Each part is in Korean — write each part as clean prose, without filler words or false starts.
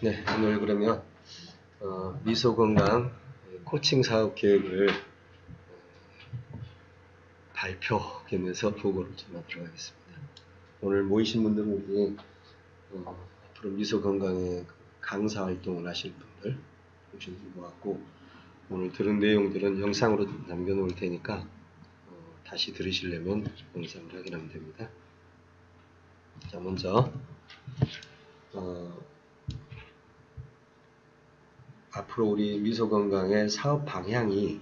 네, 오늘 그러면 미소건강 코칭 사업 계획을 발표하면서 보고를 좀 하도록 하겠습니다. 오늘 모이신 분들은 우리 앞으로 미소건강의 강사 활동을 하실 분들 오신 것 같고, 오늘 들은 내용들은 영상으로 남겨놓을 테니까 다시 들으시려면 영상을 확인하면 됩니다. 자, 먼저 앞으로 우리 미소건강의 사업 방향이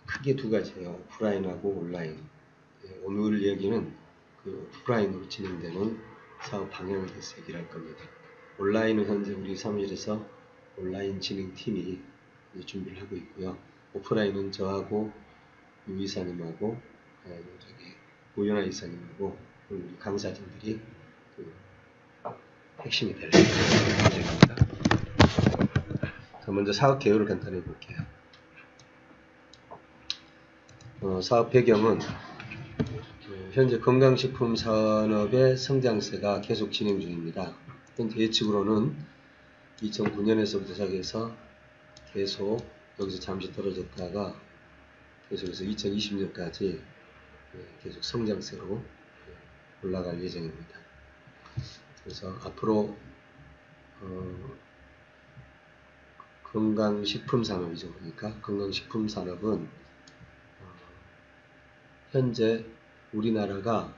크게 두 가지예요. 오프라인하고 온라인. 오늘 얘기는 그 오프라인으로 진행되는 사업 방향에 대해서 얘기를 할 겁니다. 온라인은 현재 우리 사무실에서 온라인 진행팀이 준비를 하고 있고요. 오프라인은 저하고 유 이사님하고 오연아 이사님하고 우리 강사진들이 핵심이 될 예정입니다. 먼저 사업 개요를 간단히 볼게요. 사업 배경은 현재 건강식품 산업의 성장세가 계속 진행 중입니다. 현재 예측으로는 2009년에서부터 시작해서 계속 여기서 잠시 떨어졌다가 계속해서 2020년까지 계속 성장세로 올라갈 예정입니다. 그래서 앞으로 건강식품 산업이죠. 그러니까 건강식품 산업은 현재 우리나라가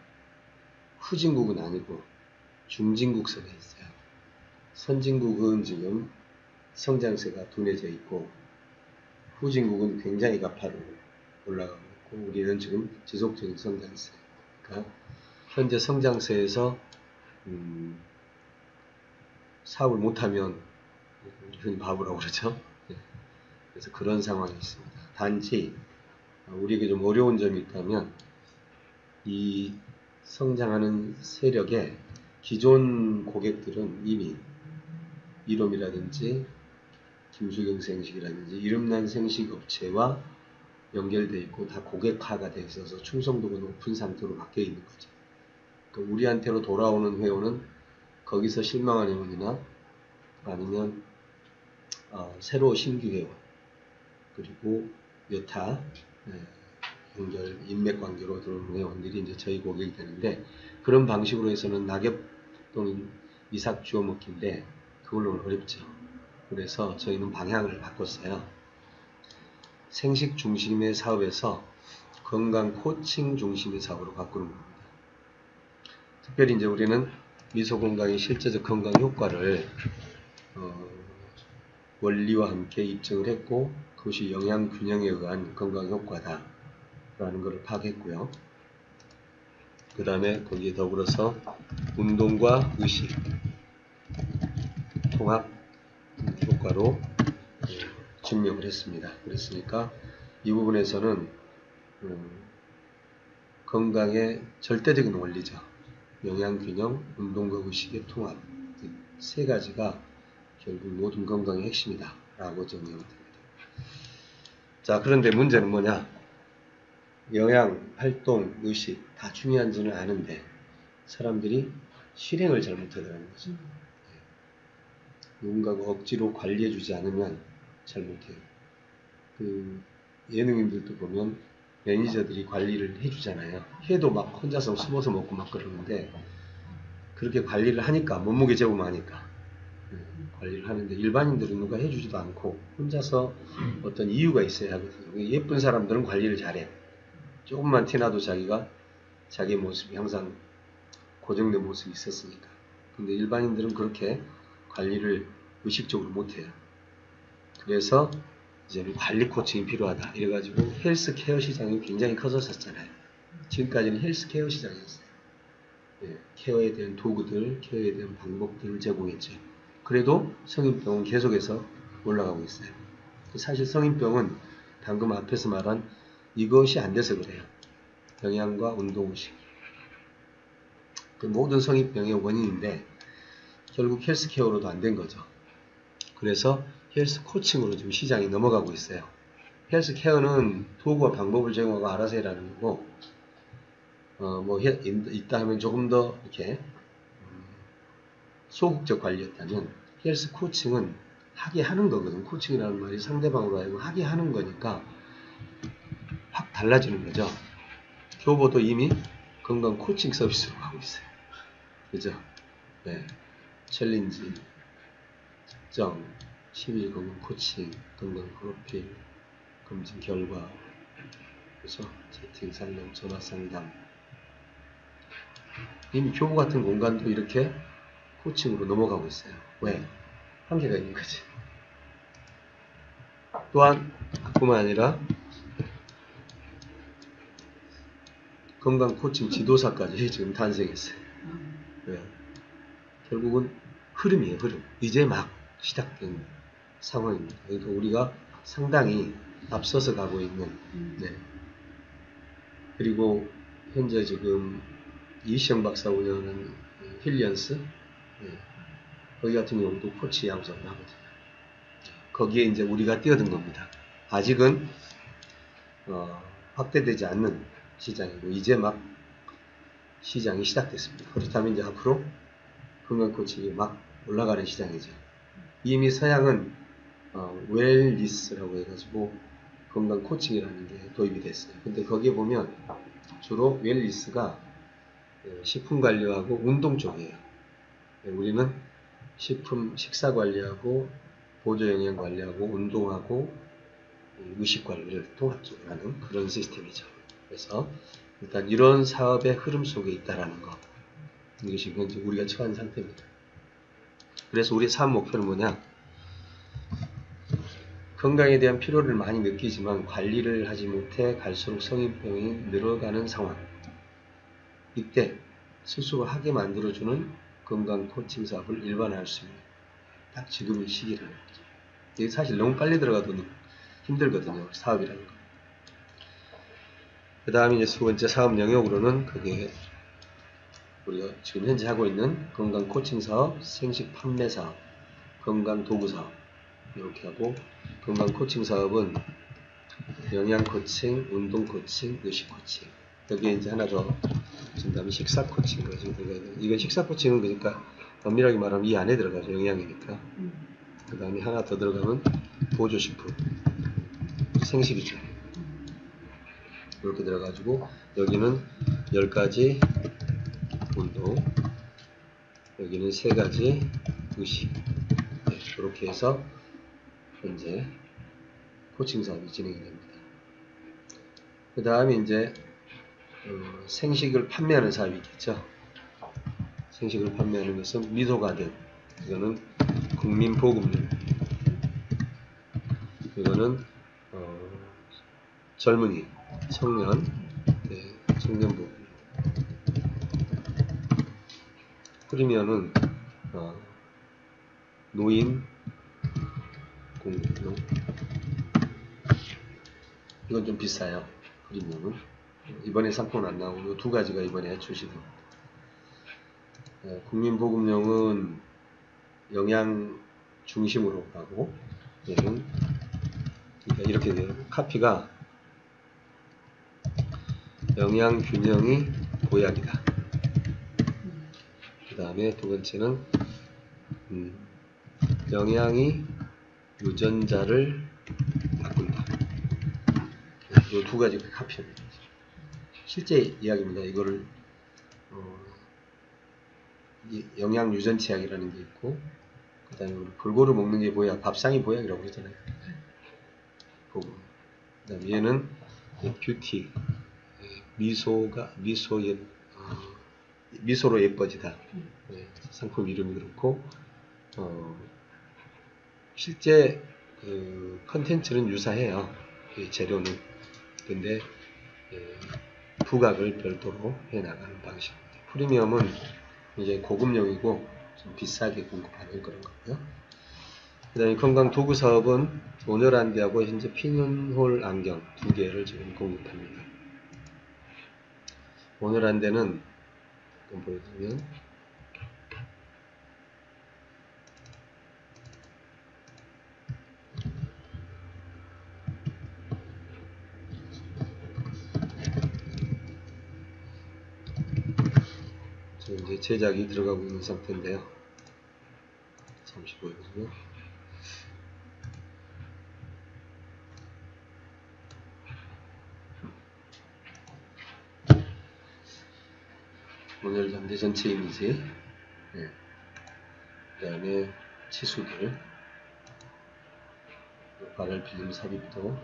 후진국은 아니고 중진국 속에 있어요. 선진국은 지금 성장세가 둔해져 있고 후진국은 굉장히 가파르게 올라가고 있고 우리는 지금 지속적인 성장세. 그러니까 현재 성장세에서 사업을 못하면 흔히 바보라고 그러죠. 그래서 그런 상황이 있습니다. 단지 우리에게 좀 어려운 점이 있다면 이 성장하는 세력의 기존 고객들은 이미 이롬이라든지 김수경 생식이라든지 이름난 생식업체와 연결되어 있고 다 고객화가 되어 있어서 충성도가 높은 상태로 바뀌어 있는 거죠. 그러니까 우리한테로 돌아오는 회원은 거기서 실망한 회원이나 아니면 새로 신규 회원 그리고 여타 연결 인맥관계로 들어오는 회원들이 이제 저희 고객이 되는데, 그런 방식으로 해서는 낙엽 또는 이삭 주워 먹기인데 그걸로는 어렵죠. 그래서 저희는 방향을 바꿨어요. 생식 중심의 사업에서 건강 코칭 중심의 사업으로 바꾸는 겁니다. 특별히 이제 우리는 미소건강의 실제적 건강 효과를 원리와 함께 입증을 했고, 그것이 영양균형에 의한 건강 효과다 라는 것을 파악했고요. 그 다음에 거기에 더불어서 운동과 의식 통합 효과로 증명을 했습니다. 그랬으니까 이 부분에서는 건강의 절대적인 원리죠. 영양균형, 운동과 의식의 통합, 세 가지가 결국 모든 건강의 핵심이다 라고 정리하면 됩니다. 자, 그런데 문제는 뭐냐? 영양, 활동, 의식 다 중요한지는 아는데 사람들이 실행을 잘 못하더라는 거죠. 누군가가 억지로 관리해주지 않으면 잘 못해요. 그 예능인들도 보면 매니저들이 관리를 해주잖아요. 해도 막 혼자서 숨어서 먹고 막 그러는데, 그렇게 관리를 하니까 몸무게 재고만 하니까 관리를 하는데, 일반인들은 누가 해주지도 않고 혼자서 어떤 이유가 있어야 하거든요. 예쁜 사람들은 관리를 잘해. 조금만 티나도 자기가 자기 모습이 항상 고정된 모습이 있었으니까. 근데 일반인들은 그렇게 관리를 의식적으로 못해요. 그래서 이제 관리 코칭이 필요하다 이래가지고 헬스케어 시장이 굉장히 커졌었잖아요. 지금까지는 헬스케어 시장이었어요. 케어에 대한 도구들, 케어에 대한 방법들을 제공했죠. 그래도 성인병은 계속해서 올라가고 있어요. 사실 성인병은 방금 앞에서 말한 이것이 안 돼서 그래요. 영양과 운동의식. 그 모든 성인병의 원인인데 결국 헬스케어로도 안 된 거죠. 그래서 헬스 코칭으로 지금 시장이 넘어가고 있어요. 헬스케어는 도구와 방법을 제공하고 알아서 해라는 거고, 있다 하면 조금 더 이렇게 소극적 관리였다면 헬스 코칭은 하게 하는 거거든. 코칭이라는 말이 상대방으로 하여금 하게 하는 거니까 확 달라지는 거죠. 교보도 이미 건강 코칭 서비스로 가고 있어요. 그죠? 네. 챌린지, 특정, 10일 건강 코칭, 건강 프로필, 검진 결과, 그죠? 채팅 상담, 전화 상담. 이미 교보 같은 공간도 이렇게 코칭으로 넘어가고 있어요. 왜? 한계가 있는 거지. 또한, 뿐만 아니라, 건강 코칭 지도사까지 지금 탄생했어요. 왜? 결국은 흐름이에요, 흐름. 이제 막 시작된 상황입니다. 그러니까 우리가 상당히 앞서서 가고 있는, 네. 그리고 현재 지금 이시영 박사 운영하는 힐리언스, 네. 거기 같은 경우도 코치 양성을 하거든요. 거기에 이제 우리가 뛰어든 겁니다. 아직은 확대되지 않는 시장이고 이제 막 시장이 시작됐습니다. 그렇다면 이제 앞으로 건강 코칭이 막 올라가는 시장이죠. 이미 서양은 웰니스라고 해가지고 건강 코칭이라는 게 도입이 됐어요. 근데 거기에 보면 주로 웰니스가 식품 관리하고 운동 쪽이에요. 우리는 식품, 식사 관리하고 보조 영양 관리하고 운동하고 의식 관리를 통합적으로 하는 그런 시스템이죠. 그래서 일단 이런 사업의 흐름 속에 있다라는 거, 이것이 현재 우리가 처한 상태입니다. 그래서 우리의 사업 목표는 뭐냐? 건강에 대한 피로를 많이 느끼지만 관리를 하지 못해 갈수록 성인병이 늘어가는 상황. 이때 스스로 하게 만들어주는 건강 코칭 사업을 일반화할 수 있는 딱 지금의 시기라는 거죠. 이게 사실 너무 빨리 들어가도 힘들거든요. 사업이라는 거. 그 다음에 이제 두 번째 사업 영역으로는 그게 우리가 지금 현재 하고 있는 건강 코칭 사업, 생식 판매 사업, 건강 도구 사업 이렇게 하고 건강 코칭 사업은 영양 코칭, 운동 코칭, 의식 코칭 여기에 이제 하나 더 준다면 식사 코칭가 지금 들어가야 돼요. 이건 식사 코칭은 그러니까 엄밀하게 말하면 이 안에 들어가죠. 영양이니까. 그 다음에 하나 더 들어가면 보조식품, 생식이죠. 이렇게 들어가지고 여기는 10가지 운동, 여기는 3가지 의식. 네, 이렇게 해서 현재 코칭 사업이 진행이 됩니다. 그 다음에 이제 생식을 판매하는 사업이 있겠죠. 생식을 판매하는 것은 미소가든, 이거는 국민보급률, 이거는 젊은이, 청년, 네, 청년보급. 프리미엄은 노인 공급용. 이건 좀 비싸요. 프리미엄은 이번에 상품은 안 나오고 이 두 가지가 이번에 출시됩니다. 국민보급용은 영양 중심으로 가고 얘는 그러니까 이렇게 돼요. 카피가 영양 균형이 보약이다. 그 다음에 두 번째는 영양이 유전자를 바꾼다. 이 두 가지가 카피입니다. 실제 이야기입니다. 이거를 영양 유전치약이라는 게 있고 그 다음에 우리 골고루 먹는 게 보약, 밥상이 보약이라고 그러잖아요. 그 다음에 얘는 뷰티, 미소로 예뻐지다. 상품 이름이 그렇고 실제 컨텐츠는 유사해요. 재료는. 근데 부각을 별도로 해나가는 방식입니다. 프리미엄은 이제 고급용이고 좀 비싸게 공급하는 그런 거고요. 그 다음에 건강 도구 사업은 온열안대하고 현재 피눈홀 안경 2개를 지금 공급합니다. 온열안대는 좀 보여드리면 지금 이제 제작이 들어가고 있는 상태인데요. 35이거든요. 오늘 현대 전체 이미지, 네. 그 다음에 치수들, 발열 필름 삽입도,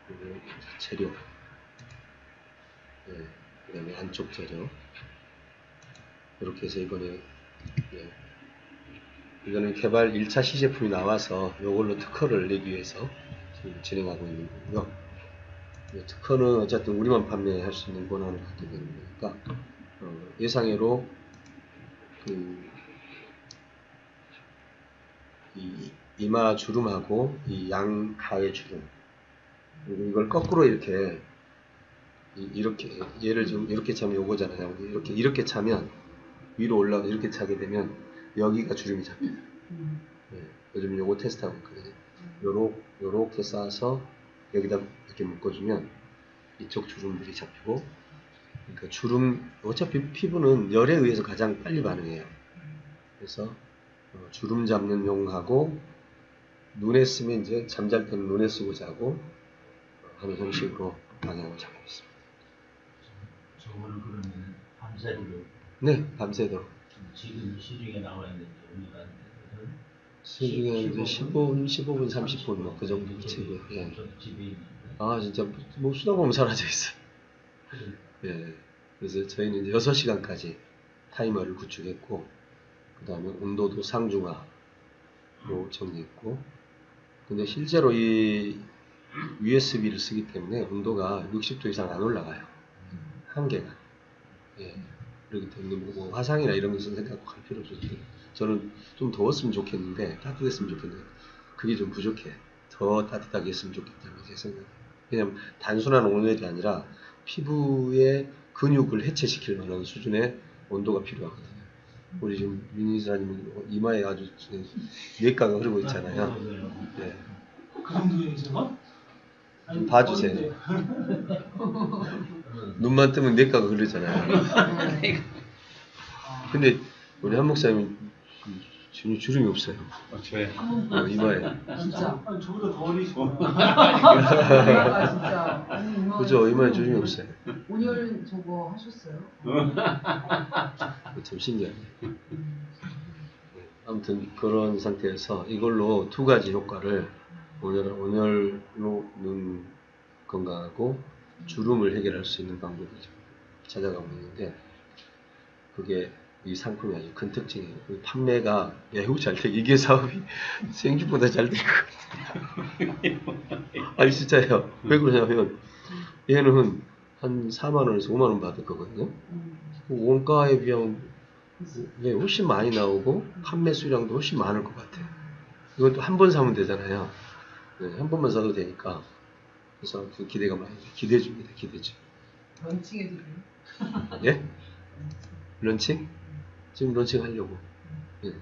그리고 재료, 네. 그 다음에 안쪽 재료, 이렇게 해서 이번에, 네. 이거는 개발 1차 시제품이 나와서 이걸로 특허를 내기 위해서 지금 진행하고 있는 거고요. 특허는 어쨌든 우리만 판매할 수 있는 권한을 갖게 되는 거니까 예상외로 이 이마 주름하고 이 양하의 주름, 그리고 이걸 거꾸로 이렇게 얘를 지금 이렇게 차면 요거잖아요. 이렇게 차면 위로 올라가 이렇게 차게 되면 여기가 주름이 잡혀요. 네, 요즘 요거 테스트하고 있거든요. 요렇게 싸서 여기다 이렇게 묶어주면 이쪽 주름들이 잡히고, 그러니까 주름, 어차피 피부는 열에 의해서 가장 빨리 반응해요. 그래서 주름 잡는 용하고, 눈에 쓰면 이제 잠잘 때는 눈에 쓰고 자고 하는 형식으로 방향을 잡고 있습니다. 저거는 그러면 밤새도록? 네, 밤새도록. 지금 시중에 나와 있는 종류가 시중에 이제 15분, 30분 뭐 그 정도 치고요. 예. 아 진짜 뭐 수다 보면 사라져 있어요. 예. 그래서 저희는 이제 6시간까지 타이머를 구축했고, 그 다음에 온도도 상중하로 정리했고, 근데 실제로 이 USB를 쓰기 때문에 온도가 60도 이상 안 올라가요. 한계가. 예. 그렇기 때문에 뭐 화상이나 이런 것은 생각 할 필요 없어요. 저는 좀 더웠으면 좋겠는데, 따뜻했으면 좋겠는데, 그게 좀 부족해. 더 따뜻하게 했으면 좋겠다는 제 생각이에요. 왜냐면 단순한 온열이 아니라 피부의 근육을 해체시킬 만한 수준의 온도가 필요하거든요. 우리 지금 윤희사님 이마에 아주 뇌가가 흐르고 있잖아요. 네. 그 정도예요, 제가? 좀 봐주세요. 눈만 뜨면 뇌가가 흐르잖아요. 근데 우리 한 목사님은 전혀 주름이 없어요. 저요? 이마에. 진짜? 아니, 저보다 더 어리죠. 이마가 진짜. 아니, 이마. 그죠? 이마에 주름이 없어요. 온열 저거 하셨어요? 참 신기하네. 아무튼 그런 상태에서 이걸로 두 가지 효과를, 온열로 눈 건강하고 주름을 해결할 수 있는 방법을 찾아가고 있는데, 그게 이 상품이 아주 큰 특징이에요. 판매가 매우 잘 돼. 이게 사업이 생쥐보다 잘 될 것 같아요. 아니 진짜예요. 왜 그러냐면 얘는 한 4만원에서 5만원 받을 거거든요. 원가에 비하면 훨씬 많이 나오고 판매 수량도 훨씬 많을 것 같아요. 이것도 한 번 사면 되잖아요. 네, 한 번만 사도 되니까. 그래서 기대가 많이 돼요. 기대줍니다. 기대죠. 런칭해도 돼요? 예? 런칭? 지금 런칭 하려고. 예.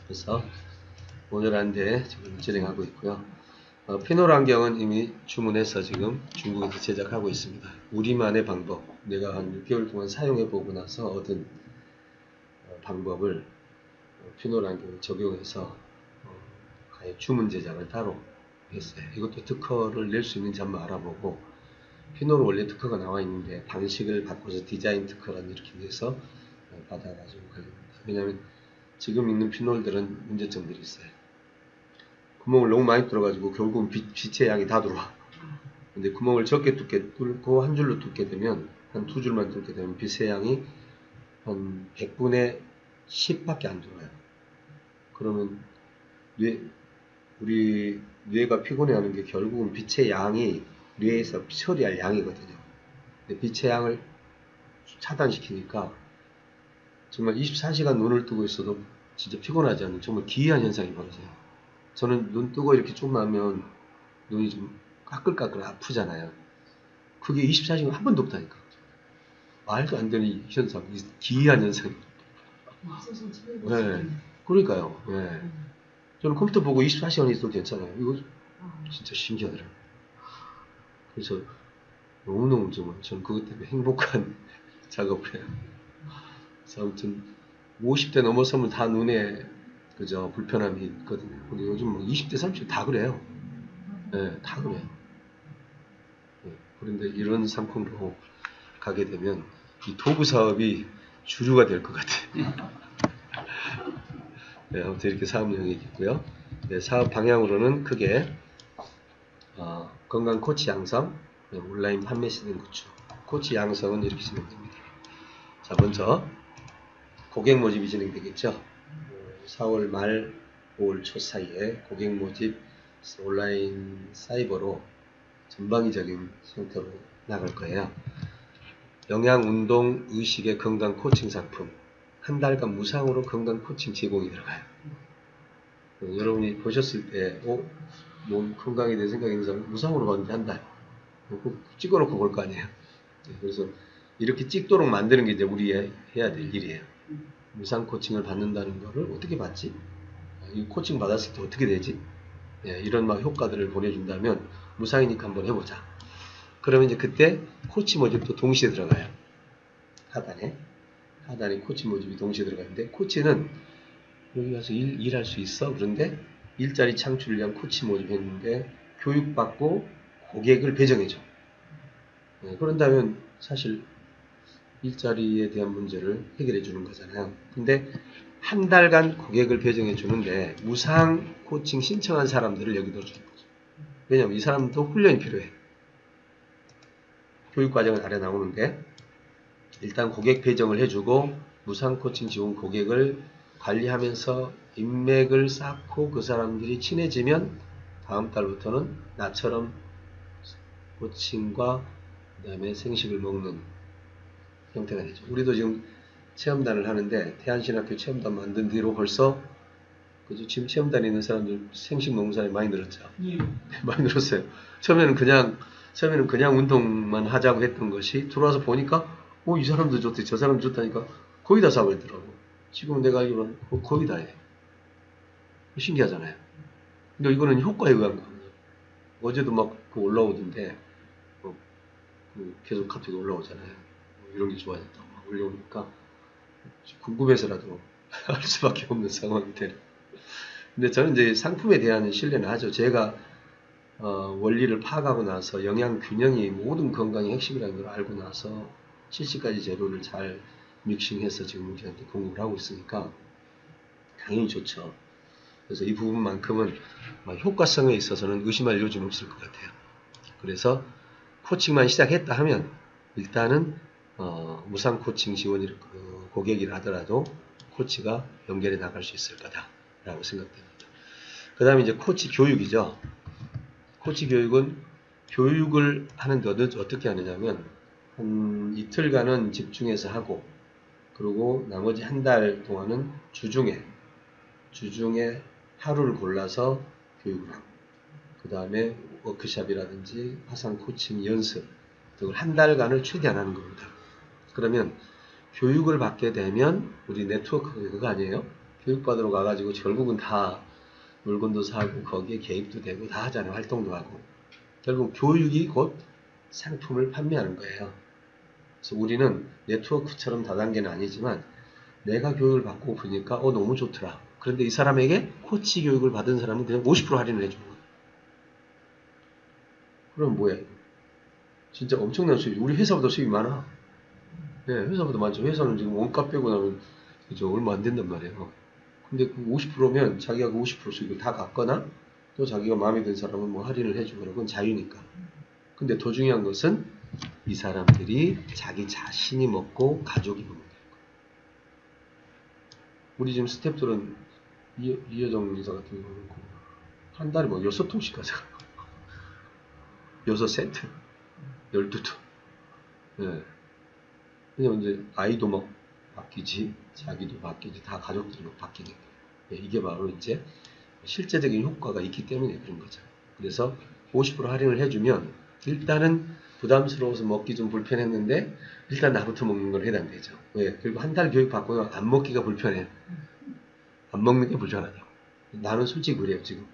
그래서 오늘 한대 지금 진행하고 있고요. 피놀 안경은 이미 주문해서 지금 중국에서 제작하고 있습니다. 우리만의 방법, 내가 한 6개월 동안 사용해보고 나서 얻은 방법을 피놀 안경에 적용해서 아예 주문 제작을 따로 했어요. 이것도 특허를 낼 수 있는지 한번 알아보고, 피놀은 원래 특허가 나와 있는데 방식을 바꿔서 디자인 특허라는 이렇게 해서 받아가지고 가려합니다. 왜냐하면 지금 있는 피놀들은 문제점들이 있어요. 구멍을 너무 많이 뚫어가지고 결국은 빛의 양이 다 들어와. 근데 구멍을 적게 뚫고 한 줄로 뚫게 되면, 한 두 줄만 뚫게 되면 빛의 양이 한 100분의 10밖에 안 들어와요. 그러면 우리 뇌가 피곤해하는 게 결국은 빛의 양이 뇌에서 처리할 양이거든요. 근데 빛의 양을 차단시키니까 정말 24시간 눈을 뜨고 있어도 진짜 피곤하지 않는 정말 기이한 현상이 벌어져요. 저는 눈 뜨고 이렇게 좀 하면 눈이 좀 까끌까끌 아프잖아요. 그게 24시간 한 번도 없다니까. 말도 안 되는 현상, 기이한 현상. 네. 그러니까요. 네. 저는 컴퓨터 보고 24시간 있어도 괜찮아요. 이거 진짜 신기하더라고요. 그래서 너무너무 정말 저는 그것 때문에 행복한 작업을 해요. 그래서 아무튼 50대 넘어서면 다 눈에 그저 불편함이 있거든요. 근데 요즘 뭐 20대, 30대 다 그래요. 예, 다 그래요. 예, 그런데 이런 상품으로 가게 되면 이 도구 사업이 주류가 될 것 같아요. 네, 아무튼 이렇게 사업 내용이 있고요. 네, 사업 방향으로는 크게 건강 코치 양성, 네, 온라인 판매 시스템 구축. 코치 양성은 이렇게 진행됩니다. 자, 먼저 고객 모집이 진행되겠죠. 4월 말 5월 초 사이에 고객 모집 온라인 사이버로 전방위적인 형태로 나갈 거예요. 영양, 운동, 의식의 건강 코칭 상품. 한 달간 무상으로 건강 코칭 제공이 들어가요. 여러분이 보셨을 때, 몸 건강에 대해 생각이 있는 사람 무상으로 받는데 한 달. 찍어놓고 볼 거 아니에요. 그래서 이렇게 찍도록 만드는 게 이제 우리 해야 될 일이에요. 무상 코칭을 받는다는 거를 어떻게 받지? 이 코칭 받았을 때 어떻게 되지? 이런 막 효과들을 보내준다면 무상이니까 한번 해보자. 그러면 이제 그때 코치 모집도 동시에 들어가요. 하단에 코치 모집이 동시에 들어가는데, 코치는 여기 가서 일할 수 있어. 그런데 일자리 창출을 위한 코치 모집했는데 교육받고 고객을 배정해줘. 그런다면 사실 일자리에 대한 문제를 해결해 주는 거잖아요. 근데 한 달간 고객을 배정해 주는데 무상 코칭 신청한 사람들을 여기다 주는 거죠. 왜냐하면 이 사람도 훈련이 필요해. 교육과정은 아래 나오는데, 일단 고객 배정을 해주고 무상 코칭 지원 고객을 관리하면서 인맥을 쌓고 그 사람들이 친해지면 다음 달부터는 나처럼 코칭과 그 다음에 생식을 먹는 형태가 되죠. 우리도 지금 체험단을 하는데 태안신학교 체험단 만든 뒤로 벌써 그죠? 지금 체험단에 있는 사람들 생식 먹는 사람이 많이 늘었죠. 예. 많이 늘었어요. 처음에는 그냥 운동만 하자고 했던 것이 들어와서 보니까 이 사람도 좋대, 저 사람도 좋다니까 거의 다 사버리더라고. 지금 내가 알기로는 거의 다 해. 신기하잖아요. 근데 이거는 효과에 의한 거거든요. 어제도 막 올라오던데 계속 카톡이 올라오잖아요. 이런 게 좋아졌다고 막 올려오니까 궁금해서라도 할 수밖에 없는 상황이 되는. 근데 저는 이제 상품에 대한 신뢰는 하죠. 제가 원리를 파악하고 나서 영양 균형이 모든 건강의 핵심이라는 걸 알고 나서 70가지 재료를 잘 믹싱해서 지금 우리한테 공급을 하고 있으니까 당연히 좋죠. 그래서 이 부분만큼은 효과성에 있어서는 의심할 여지는 없을 것 같아요. 그래서 코칭만 시작했다 하면 일단은 무상 코칭 지원 고객이라 하더라도 코치가 연결해 나갈 수 있을 거다라고 생각됩니다. 그 다음에 이제 코치 교육이죠. 코치 교육은 교육을 하는데 어떻게 하느냐면 한 이틀간은 집중해서 하고, 그리고 나머지 한 달 동안은 주중에 하루를 골라서 교육을 하고, 그 다음에 워크숍이라든지 화상 코칭 연습 등을 한 달간을 최대한 하는 겁니다. 그러면 교육을 받게 되면 우리 네트워크가 그거 아니에요? 교육받으러 가가지고 결국은 다 물건도 사고 거기에 개입도 되고 다 하잖아요. 활동도 하고. 결국 교육이 곧 상품을 판매하는 거예요. 그래서 우리는 네트워크처럼 다단계는 아니지만 내가 교육을 받고 보니까 너무 좋더라. 그런데 이 사람에게 코치 교육을 받은 사람은 그냥 50% 할인을 해주는 거예요. 그럼 뭐야 이거? 진짜 엄청난 수입. 우리 회사보다 수입이 많아. 네, 회사보다 많죠. 회사는 지금 원가 빼고 나면 그죠, 얼마 안 된단 말이에요. 근데 그 50%면 자기가 그 50% 수익을 다 갖거나 또 자기가 마음에 드는 사람은 뭐 할인을 해주거나 그건 자유니까. 근데 더 중요한 것은 이 사람들이 자기 자신이 먹고 가족이 먹는 거예요. 우리 지금 스태프들은 이여정 이사 같은 경우는 한 달에 뭐 6통씩 가져가. 6세트, 12통. 네. 왜냐면 이제 아이도 막 바뀌지, 자기도 바뀌지, 다 가족들이 막 바뀌니까. 네, 이게 바로 이제 실제적인 효과가 있기 때문에 그런 거죠. 그래서 50% 할인을 해주면 일단은 부담스러워서 먹기 좀 불편했는데 일단 나부터 먹는 걸 해당되죠. 왜? 그리고 한 달 교육 받고 안 먹기가 불편해. 안 먹는 게 불편하다고. 나는 솔직히 그래요. 지금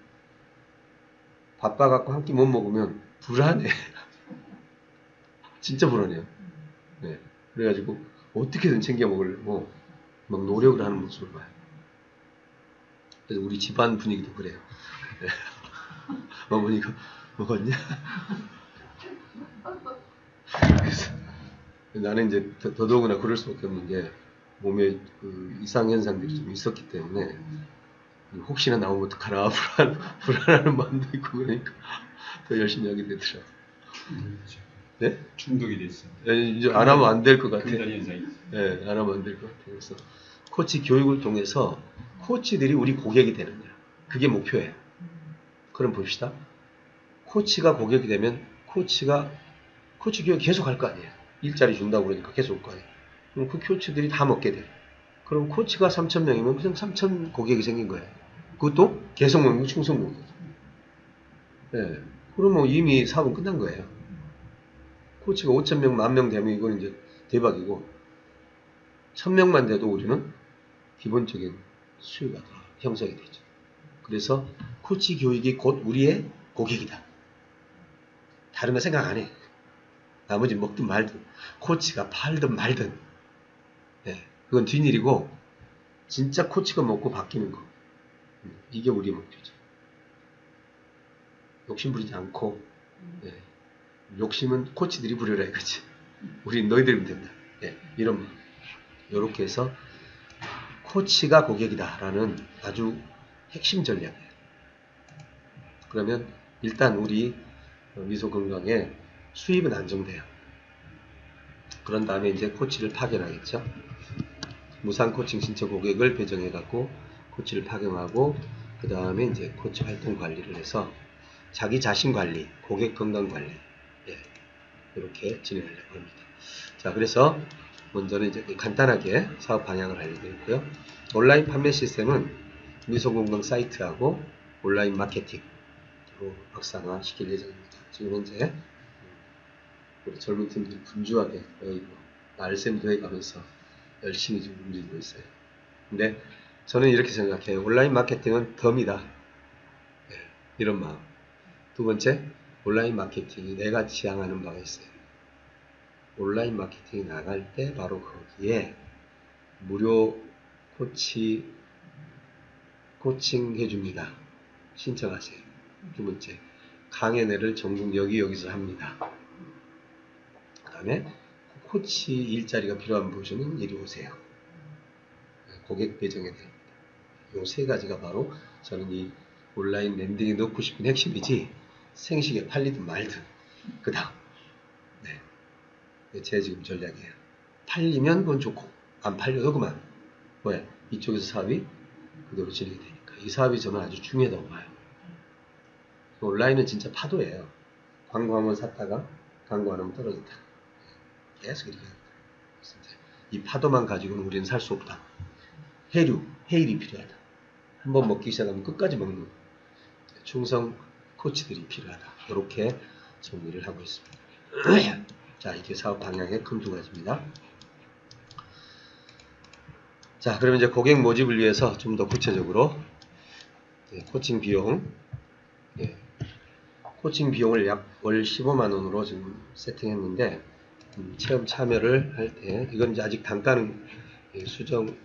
바빠갖고 한 끼 못 먹으면 불안해. 진짜 불안해요. 네. 그래가지고 어떻게든 챙겨 먹으려고 막 노력을 하는 모습을 봐요. 그래서 우리 집안 분위기도 그래요. 네. 어머니가 먹었냐? 그래서 나는 이제 더더구나 그럴 수밖에 없는 게 몸에 그 이상 현상들이 좀 있었기 때문에 혹시나 나오면 어떡하나 불안하는 마음도 있고 그러니까 더 열심히 하게 되더라고요. 네? 중독이 됐어. 이제 안 하면 안 될 것 같아. 금단 현상이 있어. 네, 안 하면 안 될 것 같아요. 그래서 코치 교육을 통해서 코치들이 우리 고객이 되는 거야. 그게 목표예요. 그럼 봅시다. 코치가 고객이 되면 코치 교육 계속 할 거 아니에요. 일자리 준다고 그러니까 계속 올 거 아니에요. 그럼 그 코치들이 다 먹게 돼요. 그럼 코치가 3,000명이면 무슨 3,000 고객이 생긴 거예요. 그것도 계속 먹는 게 충성 고객이죠. 네. 그러면 이미 사업은 끝난 거예요. 코치가 5,000명, 10,000명 되면 이건 이제 대박이고 1,000명만 돼도 우리는 기본적인 수요가 다 형성이 되죠. 그래서 코치 교육이 곧 우리의 고객이다. 다른 거 생각 안 해. 나머지 먹든 말든 코치가 팔든 말든 네, 그건 뒷일이고 진짜 코치가 먹고 바뀌는 거 이게 우리의 목표죠. 욕심 부리지 않고 네, 욕심은 코치들이 부려라 이거지. 우린 너희들이면 된다. 네, 이런 마음. 이렇게 해서 코치가 고객이다 라는 아주 핵심 전략이에요. 그러면 일단 우리 미소건강에 수입은 안정돼요. 그런 다음에 이제 코치를 파견하겠죠. 무상 코칭 신청 고객을 배정해 갖고 코치를 파견하고 그 다음에 이제 코치 활동 관리를 해서 자기 자신 관리, 고객 건강 관리 예, 이렇게 진행하려고 합니다. 자, 그래서 먼저는 이제 간단하게 사업 방향을 알려드리고요. 온라인 판매 시스템은 미소건강 사이트하고 온라인 마케팅으로 확산화 시킬 예정입니다. 지금 현재 우리 젊은 팀들이 분주하게 거의 날샘도 해가면서 열심히 지금 움직이고 있어요. 근데 저는 이렇게 생각해요. 온라인 마케팅은 덤이다. 네, 이런 마음. 두 번째, 온라인 마케팅이 내가 지향하는 바가 있어요. 온라인 마케팅이 나갈 때 바로 거기에 무료 코칭 해줍니다. 신청하세요. 두 번째, 강연회를 전국 여기저기서 합니다. 그 다음에 코치 일자리가 필요한 분은 이리 오세요. 고객 배정에 대합니다. 이 세 가지가 바로 저는 이 온라인 랜딩에 넣고 싶은 핵심이지 생식에 팔리든 말든 그 다음 네. 제 지금 전략이에요. 팔리면 그건 좋고 안 팔려도 그만. 왜? 이쪽에서 사업이 그대로 진행이 되니까 이 사업이 저는 아주 중요하다고 봐요. 온라인은 진짜 파도예요. 광고 한번 샀다가 광고 안 하면 떨어진다. 계속 이렇게 합니다. 이 파도만 가지고는 우리는 살 수 없다. 해일이 필요하다. 한번 먹기 시작하면 끝까지 먹는 충성 코치들이 필요하다. 이렇게 정리를 하고 있습니다. 자, 이게 사업 방향의 큰 두 가지입니다. 자, 그러면 이제 고객 모집을 위해서 좀 더 구체적으로 코칭 비용 코칭 비용을 약 월 15만 원으로 지금 세팅했는데 체험 참여를 할 때 이건 이제 아직 단가는 수정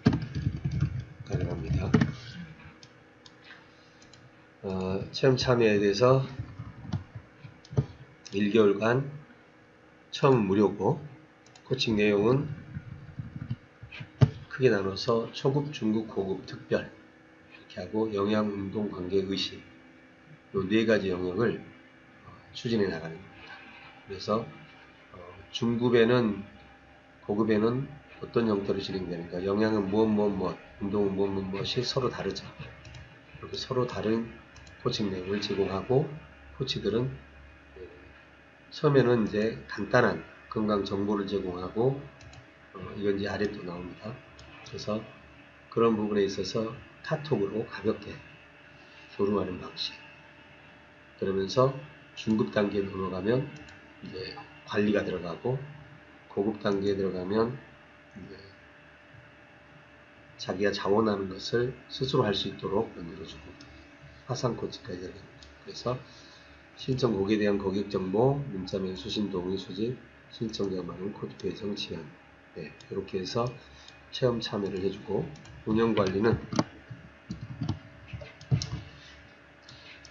가능합니다. 체험 참여에 대해서 1개월간 처음 무료고 코칭 내용은 크게 나눠서 초급, 중급, 고급, 특별 이렇게 하고 영양, 운동, 관계, 의식 이 네 가지 영역을 추진해 나가는 겁니다. 그래서 중급에는 고급에는 어떤 형태로 진행되는가? 영양은 무엇, 운동은 무엇이 서로 다르죠. 이렇게 서로 다른 코칭 내용을 제공하고 코치들은 처음에는 이제 간단한 건강 정보를 제공하고 이건 이제 아래 또 나옵니다. 그래서 그런 부분에 있어서 카톡으로 가볍게 조루하는 방식. 그러면서 중급 단계에 넘어가면 이제 관리가 들어가고 고급 단계에 들어가면 이제 자기가 자원하는 것을 스스로 할 수 있도록 만들어주고 화상 코치까지 들어갑니다. 그래서 신청 고객에 대한 고객 정보, 문자면 수신 동의 수집, 신청자 많은 코드 배정 지원 이렇게 해서 체험 참여를 해주고, 운영관리는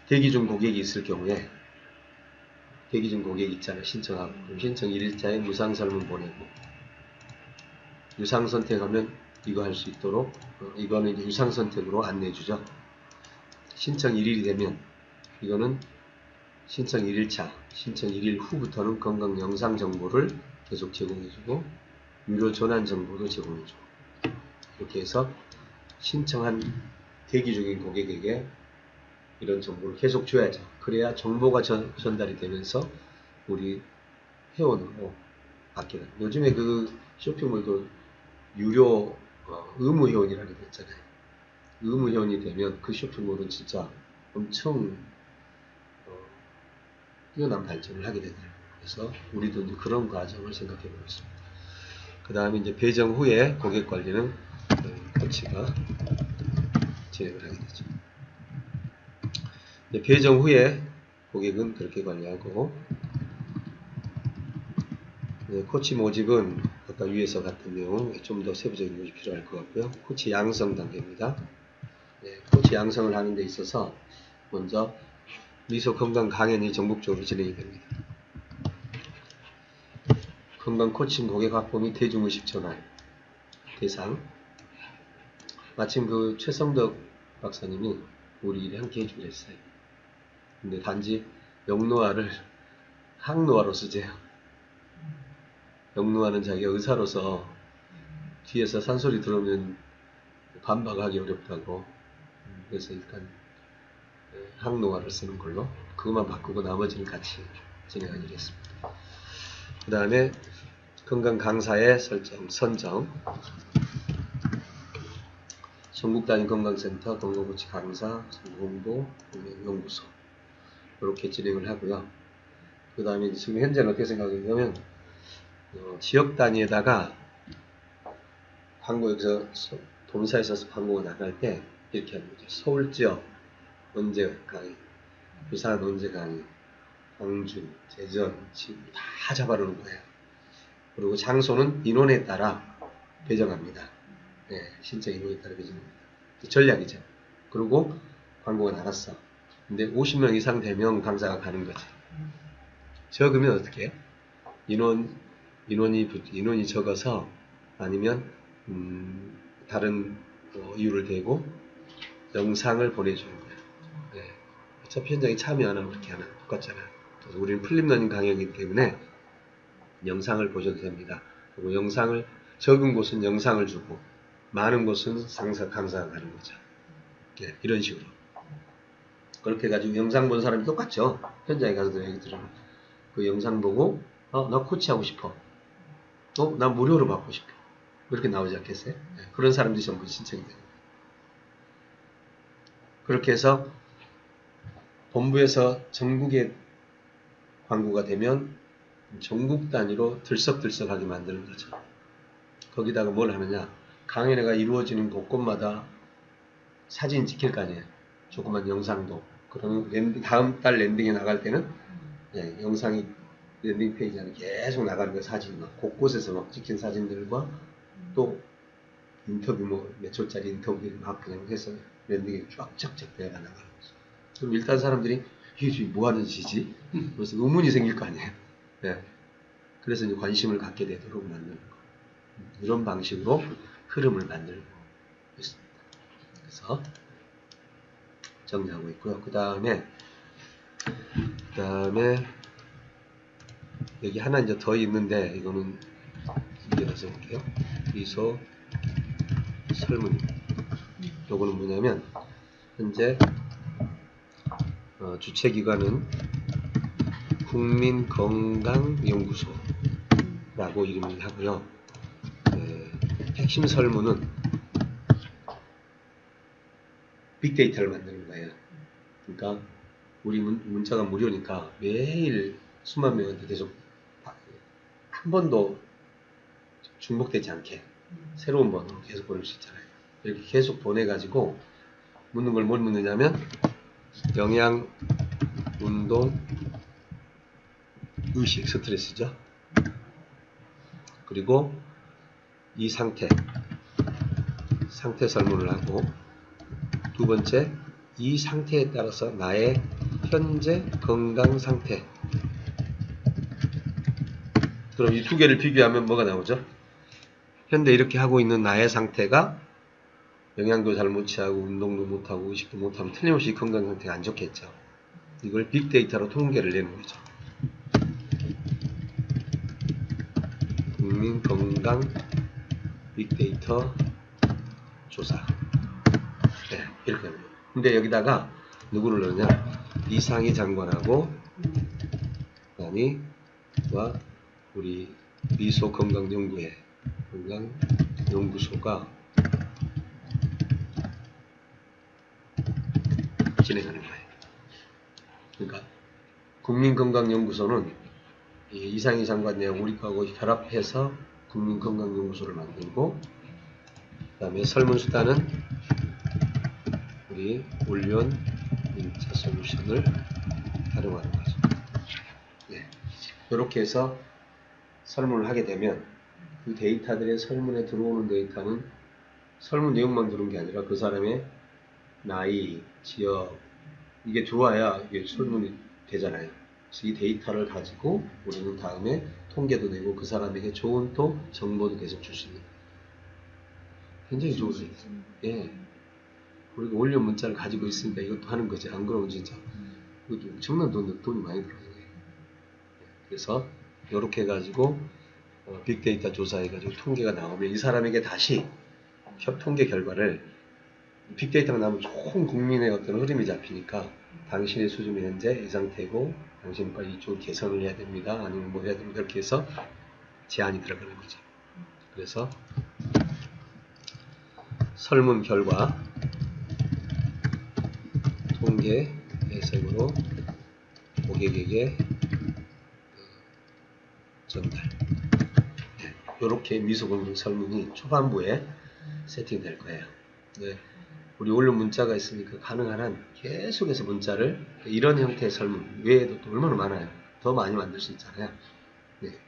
대기 중 고객이 있을 경우에 대기 중 고객 있잖아요. 신청하고 그럼 신청 1일자에 무상 설문 보내고, 유상 선택하면 이거 할 수 있도록 이거는 이제 유상 선택으로 안내해 주죠. 신청 1일이 되면 이거는 신청 1일차, 신청 1일 후부터는 건강 영상 정보를 계속 제공해 주고 유료 전환 정보도 제공해 주고, 이렇게 해서 신청한 대기 중인 고객에게 이런 정보를 계속 줘야죠. 그래야 정보가 전달이 되면서 우리 회원으로 바뀌는. 요즘에 그 쇼핑몰도 유료 의무 회원이라는 게 있잖아요. 의무 회원이 되면 그 쇼핑몰은 진짜 엄청 뛰어난 발전을 하게 되더라고요. 그래서 우리도 이제 그런 과정을 생각해 보고 있습니다. 그 다음에 이제 배정 후에 고객 관리는 코치가 진행을 하게 되죠. 배정 후에 고객은 그렇게 관리하고, 코치 모집은 아까 위에서 같은 내용 좀 더 세부적인 것이 필요할 것 같고요. 코치 양성 단계입니다. 코치 양성을 하는 데 있어서 먼저 미소 건강 강연이 전국적으로 진행이 됩니다. 건강 코칭 고객 확보 및 대중의식 전환 대상, 마침 그 최성덕 박사님이 우리 일에 함께 해주기로 했어요. 근데 단지 영노화를 항노화로 쓰재요. 영노화는 자기가 의사로서 뒤에서 산소리 들으면 반박하기 어렵다고, 그래서 일단 항노화를 쓰는 걸로 그것만 바꾸고 나머지는 같이 진행하기로 했습니다. 그 다음에 건강 강사의 선정, 전국 단위 건강센터, 건강코치 강사, 홍보, 연구소 이렇게 진행을 하고요. 그 다음에 지금 현재는 어떻게 생각하냐면 지역 단위에다가 광고, 여기서 본사에서 광고가 나갈 때 이렇게 하는 거죠. 서울 지역 언제 강의, 부산 언제 강의, 광주, 대전, 지금 다 잡아놓은 거예요. 그리고 장소는 인원에 따라 배정합니다. 신청 인원에 따라 배정합니다. 전략이죠. 그리고 광고가 나갔어. 근데 50명 이상 되면 강사가 가는 거지. 적으면 어떻게 해? 인원이 적어서 아니면 다른 이유를 대고 영상을 보내주는 거예요. 어차피 현장에 참여 안 하면 그렇게 하나 똑같잖아요. 그래서 우리는 플립러닝 강의이기 때문에 영상을 보셔도 됩니다. 그리고 영상을 적은 곳은 영상을 주고 많은 곳은 강사가 가는 거죠. 이런 식으로. 그렇게 해가지고 영상 본 사람이 똑같죠. 현장에 가서 얘기 들으면 그 영상 보고 나 코치하고 싶어. 나 무료로 받고 싶어. 그렇게 나오지 않겠어요? 그런 사람들이 전부 신청이 됩니다. 그렇게 해서 본부에서 전국에 광고가 되면 전국 단위로 들썩들썩하게 만드는 거죠. 거기다가 뭘 하느냐, 강연회가 이루어지는 곳곳마다 사진 찍힐 거 아니에요. 조그만 영상도. 그러면 다음 달 랜딩에 나갈 때는 영상이 랜딩 페이지 안에 계속 나가는 거, 사진 막 곳곳에서 막 찍힌 사진들과 또 인터뷰 몇 초짜리 인터뷰를 막 그냥 해서 랜딩에 쫙쫙쫙 되어가 나가는 거죠. 그럼 일단 사람들이 이게 뭐 하는 짓이지? 그래서 의문이 생길 거 아니에요. 그래서 이제 관심을 갖게 되도록 만드는 거. 이런 방식으로 흐름을 만들고 있습니다. 그래서 정리하고 있고요. 그 다음에 여기 하나 이제 더 있는데 이거는 이겨서 볼게요. 미소 설문. 요거는 뭐냐면 현재 주최기관은 국민건강연구소라고 이름을 하고요. 핵심 설문은 빅데이터를 만드는 거예요. 그러니까 우리 문자가 무료니까 매일 수만 명한테 계속 한 번도 중복되지 않게 새로운 번호로 계속 보낼 수 있잖아요. 이렇게 계속 보내가지고 묻는 걸 뭘 묻느냐면 영양, 운동, 의식, 스트레스죠. 그리고 이 상태, 상태 설문을 하고, 두 번째, 이 상태에 따라서 나의 현재 건강 상태. 그럼 이 두 개를 비교하면 뭐가 나오죠? 현재 이렇게 하고 있는 나의 상태가 영양도 잘 못 취하고 운동도 못하고 의식도 못하면 틀림없이 건강 상태가 안 좋겠죠. 이걸 빅데이터로 통계를 내는 거죠. 국민 건강 빅데이터 조사. 네, 이렇게 합니다. 근데 여기다가 누구를 넣느냐? 이상희 장관하고 와 우리 미소 건강연구회 건강연구소가 진행하는 거예요. 그러니까 국민건강연구소는 이상희 장관이랑 우리 거하고 결합해서 국민건강연구소를 만들고, 그 다음에 설문수단은 우리 올리온 인차 솔루션을 활용하는 거죠. 네. 이렇게 해서 설문을 하게 되면 그 데이터들의 설문에 들어오는 데이터는 설문 내용만 들어온 게 아니라 그 사람의 나이, 지역, 이게 들어와야 이게 설문이 되잖아요. 그래서 이 데이터를 가지고 우리는 다음에 통계도 내고 그 사람에게 좋은 또 정보도 계속 줄 수 있는, 굉장히 좋으세요. 예. 우리가 올리온 문자를 가지고 있으니까 이것도 하는 거지. 안 그러면 진짜 이것도 엄청난 돈이 많이 들어가요. 그래서 이렇게 해가지고 빅데이터 조사해가지고 통계가 나오면 이 사람에게 다시 통계 결과를, 빅데이터가 나오면 총 국민의 어떤 흐름이 잡히니까 당신의 수준이 현재 이 상태고 당신은 빨리 이쪽을 개선을 해야 됩니다. 아니면 뭐 해야 됩니다. 이렇게 해서 제안이 들어가는 거죠. 그래서 설문 결과 통계 해석으로 고객에게 전달. 네, 이렇게 미소건강 설문이 초반부에 세팅될 거예요. 네, 우리 올려 문자가 있으니까 가능한 한 계속해서 문자를, 이런 형태의 설문 외에도 또 얼마나 많아요. 더 많이 만들 수 있잖아요. 네.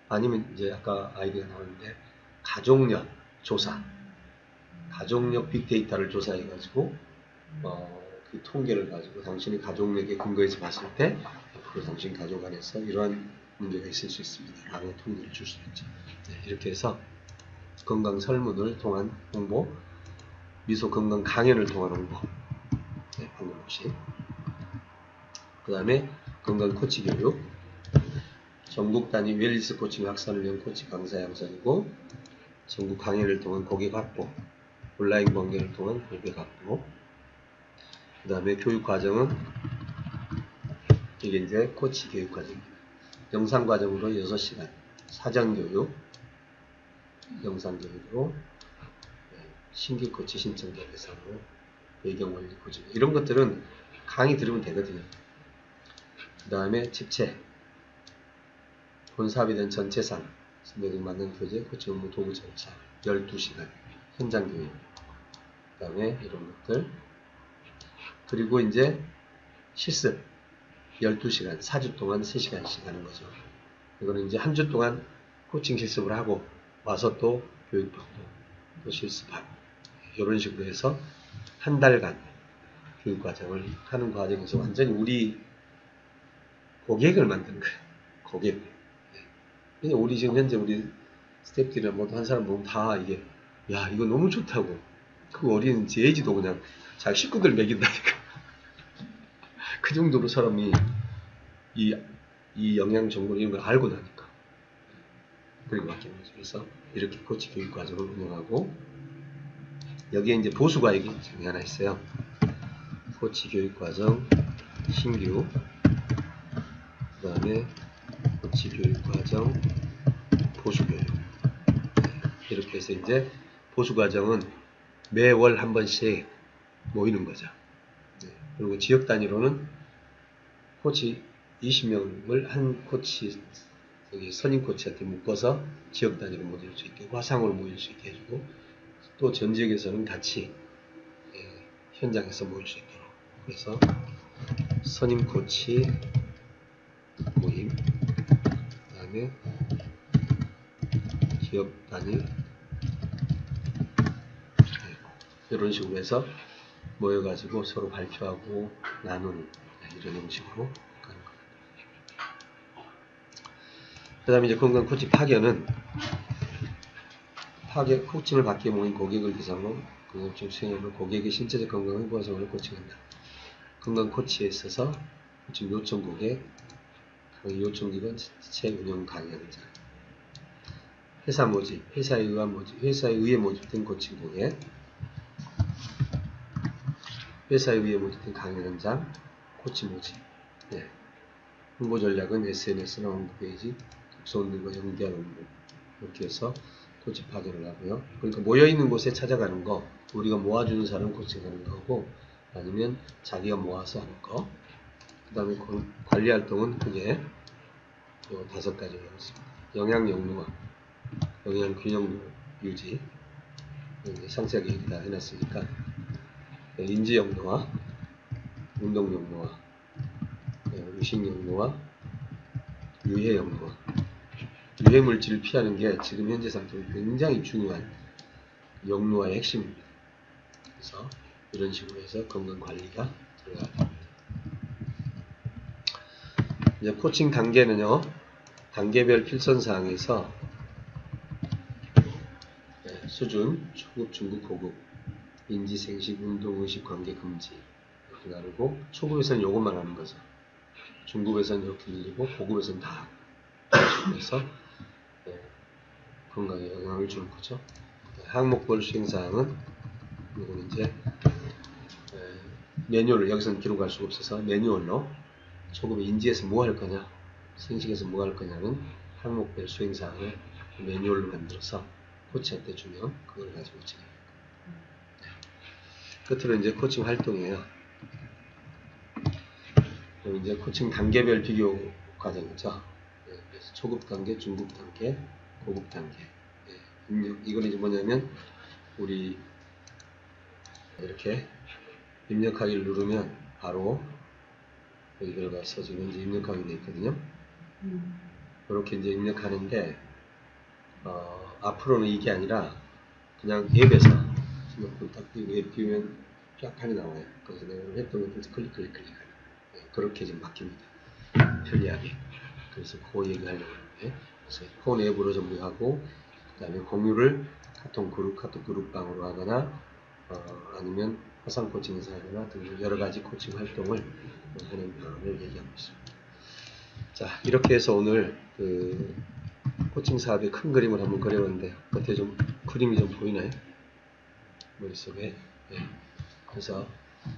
아니면 이제 아까 아이디가 나왔는데 가족력 조사, 가족력 빅데이터를 조사해가지고 그 통계를 가지고 당신의 가족력에 근거해서 봤을 때 앞으로 당신 가족 안에서 이러한 문제가 있을 수 있습니다. 라고 통계를 줄 수 있죠. 네, 이렇게 해서 건강 설문을 통한 홍보, 미소 건강 강연을 통한 홍보. 네, 방금 보신. 그 다음에 건강 코치 교육, 전국 단위 웰니스 코칭 확산을 위한 코치 강사 양성이고, 전국 강연을 통한 고객 확보, 온라인 관계를 통한 고객 확보. 그 다음에 교육 과정은 이게 이제 코치 교육 과정입니다. 영상 과정으로 6시간, 사전 교육, 영상 교육으로 신규 코치 신청자 대상으로 배경 원리 코치, 이런 것들은 강의 들으면 되거든요. 그 다음에 집체, 본사업에 대한 전체상, 선배들 만난 교재, 코치 업무 도구 절차, 12시간, 현장 교육, 그 다음에 이런 것들, 그리고 이제 실습, 12시간, 4주 동안 3시간씩 하는 거죠. 이거는 이제 한 주 동안 코칭 실습을 하고 와서 또 교육받고 또 실습하고, 이런 식으로 해서 한 달간 교육 과정을 하는 과정에서 완전히 우리 고객을 만드는 거예요. 고객. 그냥 우리 지금 현재 우리 스태프들이나 뭐 한 사람 보면 다 이게, 야, 이거 너무 좋다고. 그 어린 제지도 그냥 자기 식구들 먹인다니까. 그 정도로 사람이 이 영양 정보 이런 걸 알고 나니까. 그리고 바뀌는 거죠. 그래서 이렇게 코치 교육 과정을 운영하고, 여기에 이제 보수 과정이 하나 있어요. 코치 교육 과정 신규, 그 다음에 코치 교육 과정 보수 교육. 이렇게 해서 이제 보수 과정은 매월 한 번씩 모이는 거죠. 그리고 지역 단위로는 코치 20명을 한 코치, 선임 코치한테 묶어서 지역 단위로 모일 수 있게, 화상으로 모일 수 있게 해주고, 또 전 지역에서는 같이 현장에서 모일 수 있도록. 그래서 선임 코치 모임, 그 다음에 지역 단위 이런 식으로 해서 모여가지고 서로 발표하고 나누는 이런 형식으로 가는 겁니다. 그 다음에 이제 건강 코칭 파견은 코칭을 받기 모인 고객을 대상으로 건강코칭 수행으로 고객의 신체적 건강 행보성을 코칭한다. 건강 코치에 있어서 코칭 요청 고객, 강의 요청 기관, 지체 운영 강의하는 자, 회사 모집, 회사에 의해 모집된 코칭 고객, 회사에 의해 모집된 강의 현장, 코치 모집. 네. 홍보 전략은 SNS나 홈페이지, 독서운동과 연계한 업무 이렇게 해서 코치 파견을 하고요. 그러니까 모여있는 곳에 찾아가는 거, 우리가 모아주는 사람 코칭하는 거고, 아니면 자기가 모아서 하는 거. 그 다음에 관리 활동은 크게 요 5가지로 하겠습니다. 영양 영양화, 영양 균형 유지, 상세하게 얘기 다 해놨으니까, 인지 영양화, 운동 영양화, 의식 영양화, 유해 영양화. 유해 물질을 피하는 게 지금 현재 상태로 굉장히 중요한 영양화의 핵심입니다. 그래서 이런 식으로 해서 건강 관리가 들어갑니다. 이제 코칭 단계는요, 단계별 필선사항에서 수준, 초급, 중급, 고급, 인지, 생식, 운동, 의식, 관계, 금지 이렇게 나누고, 초급에서는 요것만 하는 거죠. 중급에서는 이렇게 들리고, 고급에서는 다 그래서 건강에 영향을 주는 거죠. 항목별 수행사항은 이건 이제 매뉴얼로, 여기서는 기록할 수가 없어서 매뉴얼로 초급에 인지에서 뭐 할 거냐, 생식에서 뭐 할 거냐는 항목별 수행사항을 매뉴얼로 만들어서 코치한테 주면 그걸 가지고 진행합니다. 끝으로 이제 코칭 활동이에요. 그럼 이제 코칭 단계별 비교 과정이죠. 그래서 초급 단계, 중급 단계, 고급 단계. 이건 이제 뭐냐면, 우리 이렇게 입력하기를 누르면 바로 여기 들어가서 지금 이제 입력하게 되어 있거든요. 이렇게 이제 입력하는데, 앞으로는 이게 아니라 그냥 앱에서 스마트폰 딱 띄고 앱 띄우면 쫙 판이 나와요. 그래서 내가 했던 것을 클릭하는 그렇게 좀 바뀝니다. 편리하게. 그래서 그 얘기 하려고 하는데, 그래서 폰 앱으로 전부 하고, 그 다음에 공유를 카톡 그룹방으로 하거나, 아니면 화상 코칭에서 하거나 등 여러 가지 코칭 활동을 하는 방안을 얘기하고 있습니다. 자, 이렇게 해서 오늘 그 코칭 사업의 큰 그림을 한번 그려봤는데, 겉에 좀 그림이 좀 보이나요? 머릿속에. 네. 그래서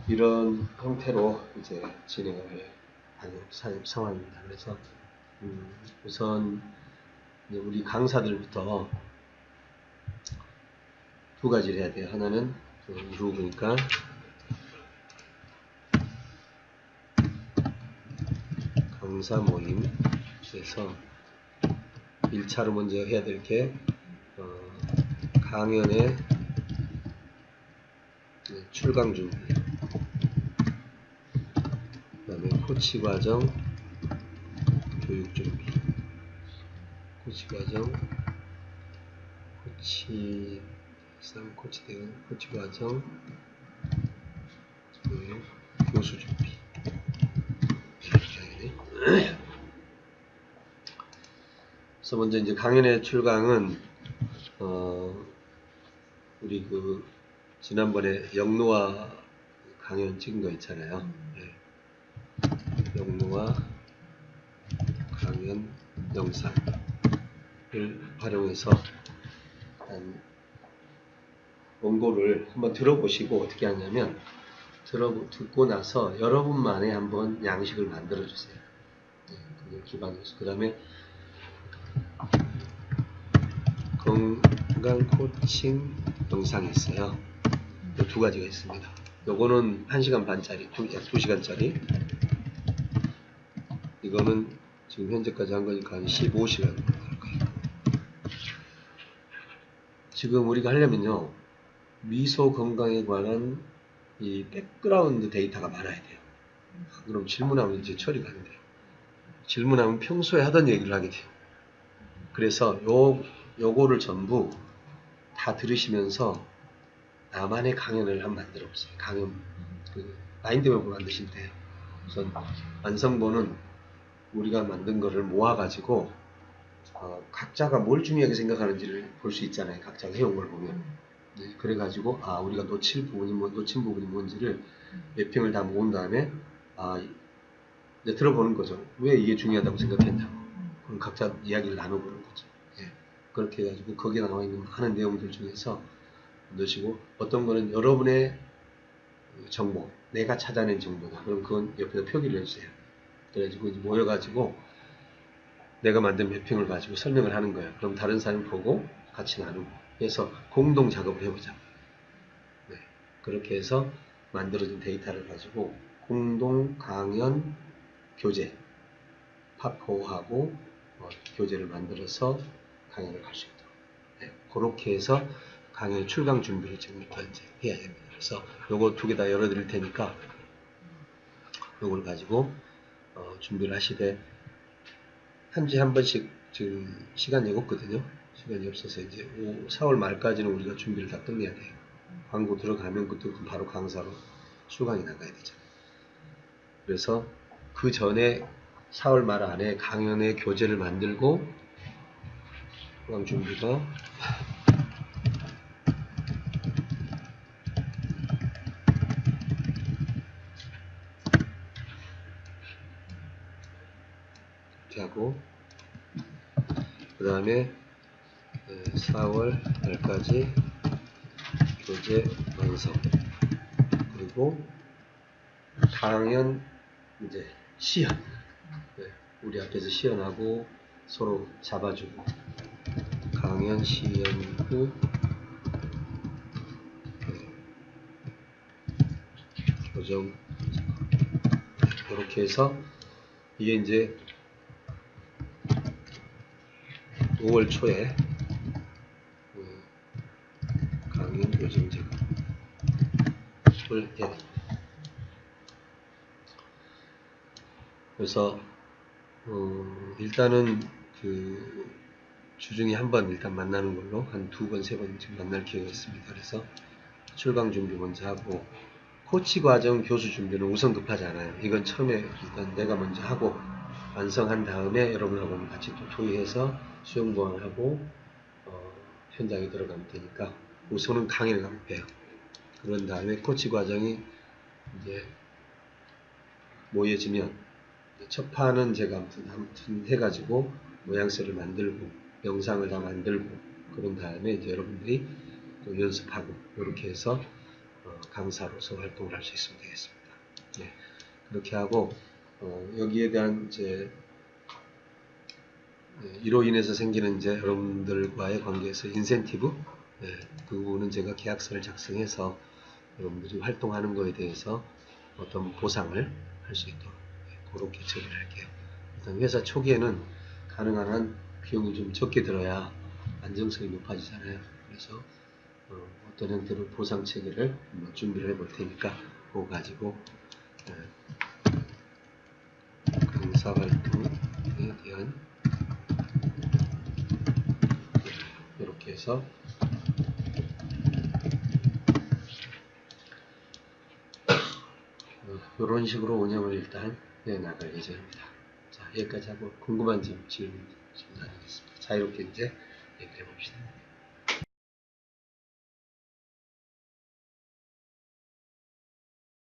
이런 형태로 이제 진행을 하는 상황입니다. 그래서 우선 이제 우리 강사들부터 두 가지를 해야 돼요. 하나는 이루 보니까 강사 모임에서 1차로 먼저 해야 될 게 강연의 출강 준비, 그 다음에 코치 과정 교육 준비, 코치 과정 코치 대응, 코치 과정 교육, 교수 준비. 그래서 먼저 이제 강연의 출강은 우리 그 지난번에 영노화 강연 찍은 거 있잖아요. 네. 영노화 강연 영상을 활용해서 원고를 한번 들어보시고 어떻게 하냐면, 듣고 나서 여러분만의 한번 양식을 만들어 주세요. 네, 그걸 기반으로 해서. 그 다음에 건강 코칭 영상이 있어요. 두 가지가 있습니다. 요거는 1시간 반짜리, 약 2시간짜리. 이거는 지금 현재까지 한 거니까 한 15시간 할 거예요. 지금 우리가 하려면요, 미소 건강에 관한 이 백그라운드 데이터가 많아야 돼요. 그럼 질문하면 이제 처리가 안 돼요. 질문하면 평소에 하던 얘기를 하게 돼요. 그래서 요거를 전부 다 들으시면서 나만의 강연을 한번 만들어 보세요. 강연 그 마인드맵을 만드실 때 우선 완성본은 우리가 만든 거를 모아가지고 각자가 뭘 중요하게 생각하는지를 볼 수 있잖아요. 각자가 해온 걸 보면. 네, 그래가지고 우리가 놓친 부분이 뭔지를 몇 평을 다 모은 다음에 이제 들어보는 거죠. 왜 이게 중요하다고 생각했냐고. 그럼 각자 이야기를 나눠보는 거죠. 예. 그렇게 해가지고 거기에 나와 있는 많은 내용들 중에서 넣으시고 어떤 거는 여러분의 정보, 내가 찾아낸 정보다. 그럼 그건 옆에다 표기를 해주세요. 그래가지고 이제 모여가지고 내가 만든 몇 평을 가지고 설명을 하는 거예요. 그럼 다른 사람이 보고 같이 나누고 해서 공동 작업을 해보자. 네. 그렇게 해서 만들어진 데이터를 가지고 공동 강연 교재 파포하고 교재를 만들어서 강연을 할 수 있도록. 네. 그렇게 해서 강연 출강 준비를 지금부터 이제 해야 됩니다. 그래서 요거 두 개 다 열어드릴 테니까 요걸 가지고 준비를 하시되 한 주에 한 번씩 지금 시간이 없거든요. 시간이 없어서 이제 4월 말까지는 우리가 준비를 다 끝내야 돼요. 광고 들어가면 그때부터 바로 강사로 출강이 나가야 되잖아요. 그래서 그 전에 4월 말 안에 강연의 교재를 만들고 출강 준비가 이렇게 하고 그 다음에 4월 말까지 교재 완성 그리고 강연 이제 시연 우리 앞에서 시연하고 서로 잡아주고 강연 시연 후 교정 이렇게 해서 이게 이제 5월 초에 강연 교정 작업을 해야 됩니다. 그래서 일단은 그 주중에 한 번 일단 만나는 걸로 한 2번, 3번 지금 만날 기회가 있습니다. 그래서 출강 준비 먼저 하고 코치 과정 교수 준비는 우선 급하지 않아요. 이건 처음에 일단 내가 먼저 하고 완성한 다음에 여러분하고 같이 또 토의해서 수용보완을 하고 현장에 들어가면 되니까 우선은 강의를 한번 배요. 그런 다음에 코치 과정이 이제 모여지면 첫 판은 제가 아무튼 해가지고 모양새를 만들고 영상을 다 만들고 그런 다음에 이제 여러분들이 또 연습하고 이렇게 해서 강사로서 활동을 할 수 있으면 되겠습니다. 네, 그렇게 하고 여기에 대한 이제 이로 인해서 생기는 이제 여러분들과의 관계에서 인센티브 그 부분은 제가 계약서를 작성해서 여러분들이 활동하는 거에 대해서 어떤 보상을 할 수 있도록 그렇게 처리를 할게요. 일단 회사 초기에는 가능한 한 비용이 좀 적게 들어야 안정성이 높아지잖아요. 그래서 어떤 형태로 보상 체계를 준비를 해볼 테니까 그거 가지고 강사 활동에 대한 이렇게 해서 이런 식으로 운영을 일단 해나갈 예정입니다. 자, 여기까지 하고 궁금한 질문 나누겠습니다. 자유롭게 이제 얘기해 봅시다.